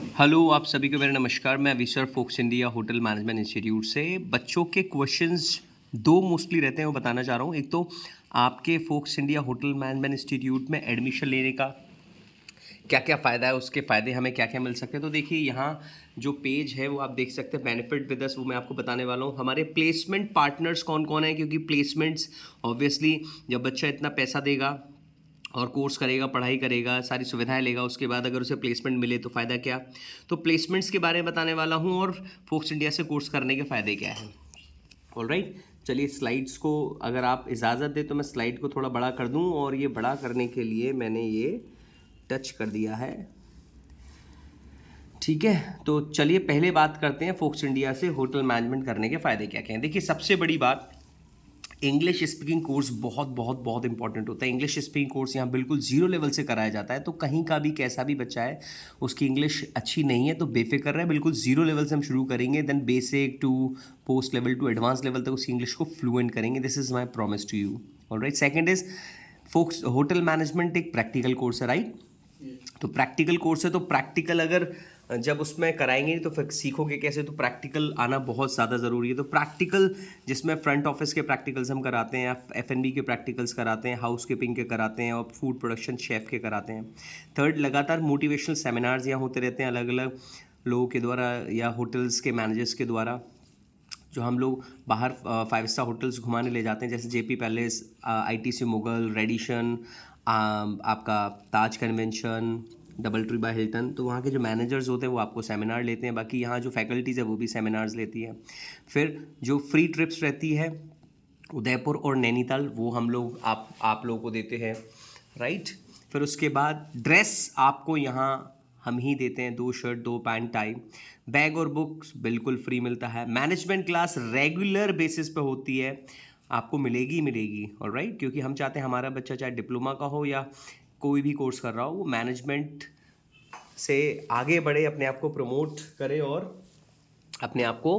Hello, आप सभी को मेरा नमस्कार। मैं विसर Fox India hotel management institute से बच्चों के क्वेश्चंस दो मोस्टली रहते हैं, वो बताना चाह रहा हूँ। एक तो आपके Fox India hotel management institute में एडमिशन लेने का क्या क्या फ़ायदा है, उसके फ़ायदे हमें क्या क्या मिल सकते हैं। तो देखिए, यहाँ जो पेज है वो आप देख सकते हैं, बेनिफिट विद अस, वो मैं आपको बताने वाला हूँ। हमारे प्लेसमेंट पार्टनर्स कौन कौन है, क्योंकि प्लेसमेंट्स ऑब्वियसली जब बच्चा इतना पैसा देगा और कोर्स करेगा, पढ़ाई करेगा, सारी सुविधाएं लेगा, उसके बाद अगर उसे प्लेसमेंट मिले तो फ़ायदा क्या। तो प्लेसमेंट्स के बारे में बताने वाला हूँ और फोक्स इंडिया से कोर्स करने के फ़ायदे क्या हैं। ऑलराइट, चलिए स्लाइड्स को अगर आप इजाज़त दें तो मैं स्लाइड को थोड़ा बड़ा कर दूँ, और ये बड़ा करने के लिए मैंने ये टच कर दिया है। ठीक है, तो चलिए पहले बात करते हैं फोक्स इंडिया से होटल मैनेजमेंट करने के फ़ायदे क्या क्या हैं। देखिए, सबसे बड़ी बात, इंग्लिश स्पीकिंग कोर्स बहुत बहुत बहुत इंपॉर्टेंट होता है। इंग्लिश स्पीकिंग कोर्स यहाँ बिल्कुल जीरो लेवल से कराया जाता है, तो कहीं का भी कैसा भी बच्चा है, उसकी इंग्लिश अच्छी नहीं है तो बेफिक्र है, बिल्कुल जीरो लेवल से हम शुरू करेंगे, then basic to post level to advance level तक उसकी इंग्लिश को फ्लुएंट करेंगे। This is my promise to you. Alright, second is Fox hotel management एक प्रैक्टिकल कोर्स है, राइट। तो प्रैक्टिकल कोर्स है, तो प्रैक्टिकल अगर जब उसमें कराएंगे तो फिर सीखोगे कैसे, तो प्रैक्टिकल आना बहुत ज़्यादा ज़रूरी है। तो प्रैक्टिकल जिसमें फ्रंट ऑफिस के प्रैक्टिकल्स हम कराते हैं, F&B के प्रैक्टिकल्स कराते हैं, हाउस कीपिंग के कराते हैं, और फूड प्रोडक्शन शेफ़ के कराते हैं। थर्ड, लगातार मोटिवेशनल सेमिनार्स यहाँ होते रहते हैं अलग अलग लोगों के द्वारा या होटल्स के मैनेजर्स के द्वारा, जो हम लोग बाहर 5 स्टार होटल्स घुमाने ले जाते हैं, जैसे JP palace, ITC Mughal, Radisson, आपका Taj convention, DoubleTree by Hilton. तो वहाँ के जो मैनेजर्स होते हैं वो आपको सेमिनार लेते हैं, बाकी यहाँ जो फैकल्टीज़ है वो भी सेमिनार्स लेती है। फिर जो फ्री ट्रिप्स रहती है उदयपुर और नैनीताल, वो हम लोग आप लोगों को देते हैं, राइट। फिर उसके बाद ड्रेस आपको यहाँ हम ही देते हैं, 2 शर्ट 2 पैंट टाई। बैग और बुक्स बिल्कुल फ्री मिलता है। मैनेजमेंट क्लास रेगुलर बेसिस पे होती है, आपको मिलेगी मिलेगी, ऑलराइट, क्योंकि हम चाहते हैं हमारा बच्चा चाहे डिप्लोमा का हो या कोई भी कोर्स कर रहा हो, वो मैनेजमेंट से आगे बढ़े, अपने आप को प्रमोट करे और अपने आप को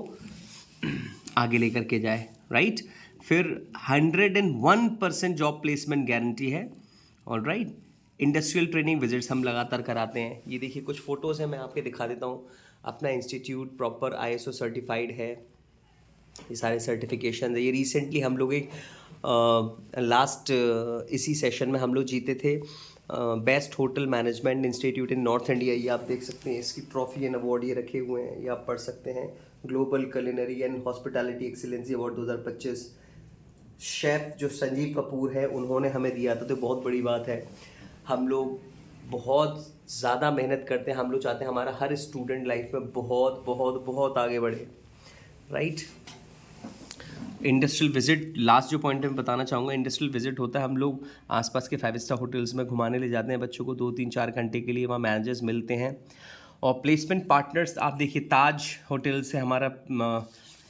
आगे लेकर के जाए, राइट। फिर 101% जॉब प्लेसमेंट गारंटी है, ऑलराइट। इंडस्ट्रियल ट्रेनिंग विजिट्स हम लगातार कराते हैं। ये देखिए कुछ फ़ोटोज़ हैं, मैं आपके दिखा देता हूँ। अपना इंस्टीट्यूट प्रॉपर ISO सर्टिफाइड है, ये सारे सर्टिफिकेशन है। ये रिसेंटली हम लोग एक लास्ट इसी सेशन में हम लोग जीते थे बेस्ट होटल मैनेजमेंट इंस्टीट्यूट इन नॉर्थ इंडिया। ये आप देख सकते हैं, इसकी ट्रॉफी एंड अवार्ड ये रखे हुए हैं, ये आप पढ़ सकते हैं। Global culinary and hospitality excellency award 2025 chef जो संजीव कपूर है उन्होंने हमें दिया था, तो बहुत बड़ी बात है। हम लोग बहुत ज़्यादा मेहनत करते हैं, हम लोग चाहते हैं हमारा हर स्टूडेंट लाइफ में बहुत बहुत बहुत आगे बढ़े, राइट। इंडस्ट्रियल विजिट, लास्ट जो पॉइंट मैं बताना चाहूँगा, इंडस्ट्रियल विजिट होता है, हम लोग आसपास के 5 स्टार होटल्स में घुमाने ले जाते हैं बच्चों को 2 3 4 घंटे के लिए, वहाँ मैनेजर्स मिलते हैं। और प्लेसमेंट पार्टनर्स आप देखिए, ताज होटल से हमारा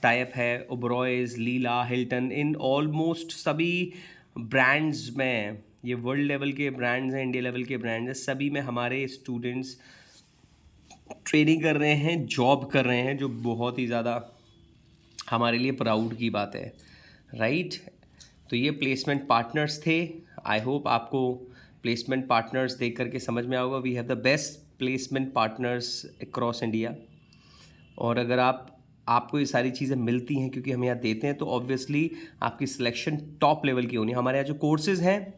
टाइप है, ओबरॉयज़, लीला, हिल्टन, इन ऑलमोस्ट सभी ब्रांड्स में, ये वर्ल्ड लेवल के ब्रांड्स हैं, इंडिया लेवल के ब्रांड्स हैं, सभी में हमारे स्टूडेंट्स ट्रेनिंग कर रहे हैं, जॉब कर रहे हैं, जो बहुत ही ज़्यादा हमारे लिए प्राउड की बात है, राइट। तो ये प्लेसमेंट पार्टनर्स थे। आई होप आपको प्लेसमेंट पार्टनर्स देख करके समझ में आएगा, we have the best placement partners across India. और अगर आपको ये सारी चीज़ें मिलती हैं क्योंकि हम यहाँ देते हैं, तो ऑब्वियसली आपकी सिलेक्शन टॉप लेवल की होनी है। हमारे यहाँ जो कोर्सेज़ हैं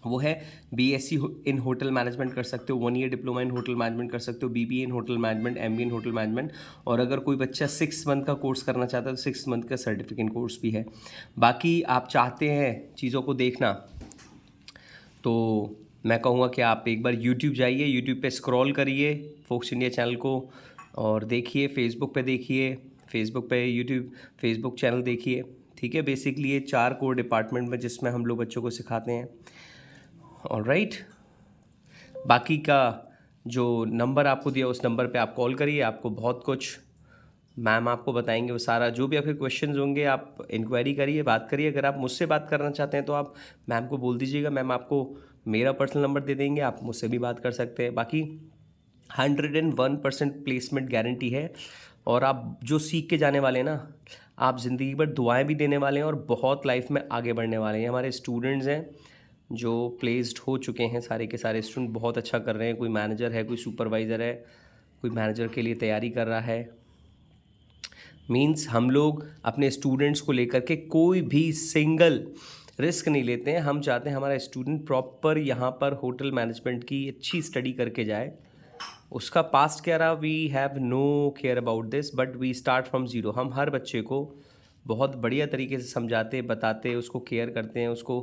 वो है BSc इन होटल मैनेजमेंट कर सकते हो, 1 year diploma in hotel management कर सकते हो, BBA इन होटल मैनेजमेंट, MBA इन होटल मैनेजमेंट। और अगर कोई बच्चा 6 मंथ का कोर्स करना चाहता है तो 6 मंथ का सर्टिफिकेट कोर्स भी है। बाकी आप चाहते हैं चीज़ों को देखना, तो मैं कहूँगा कि आप एक बार YouTube जाइए, YouTube पे स्क्रॉल करिए फोक्स इंडिया चैनल को और देखिए, फेसबुक पे देखिए, फेसबुक पे यूट्यूब फेसबुक चैनल देखिए, ठीक है। बेसिकली ये 4 कोर डिपार्टमेंट में जिसमें हम लोग बच्चों को सिखाते हैं, ऑलराइट। बाकी का जो नंबर आपको दिया उस नंबर पे आप कॉल करिए, आपको बहुत कुछ मैम आपको बताएंगे, वो सारा जो भी आपके क्वेश्चंस होंगे आप इंक्वायरी करिए, बात करिए। अगर आप मुझसे बात करना चाहते हैं तो आप मैम को बोल दीजिएगा, मैम आपको मेरा पर्सनल नंबर दे देंगे, आप मुझसे भी बात कर सकते हैं। बाकी 101% प्लेसमेंट गारंटी है, और आप जो सीख के जाने वाले हैं ना, आप ज़िंदगी भर दुआएं भी देने वाले हैं और बहुत लाइफ में आगे बढ़ने वाले हैं। हमारे स्टूडेंट्स हैं जो प्लेस्ड हो चुके हैं, सारे के सारे स्टूडेंट बहुत अच्छा कर रहे हैं, कोई मैनेजर है, कोई सुपरवाइज़र है, कोई मैनेजर के लिए तैयारी कर रहा है। मीन्स हम लोग अपने स्टूडेंट्स को लेकर के कोई भी सिंगल रिस्क नहीं लेते हैं। हम चाहते हैं हमारा स्टूडेंट प्रॉपर यहाँ पर होटल मैनेजमेंट की अच्छी स्टडी करके जाए। उसका पास्ट क्या रहा, we have no care about this, but we start from zero. हम हर बच्चे को बहुत बढ़िया तरीके से समझाते, बताते, उसको केयर करते हैं। उसको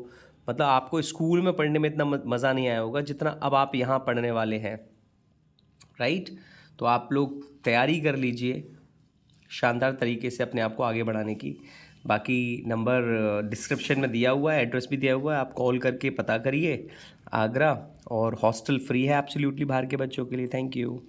मतलब आपको स्कूल में पढ़ने में इतना मज़ा नहीं आया होगा जितना अब आप यहाँ पढ़ने वाले हैं, राइट। तो आप लोग तैयारी कर लीजिए शानदार तरीके से अपने आप को आगे बढ़ाने की। बाकी नंबर डिस्क्रिप्शन में दिया हुआ है, एड्रेस भी दिया हुआ है, आप कॉल करके पता करिए। आगरा, और हॉस्टल फ्री है एब्सोल्युटली बाहर के बच्चों के लिए। Thank you.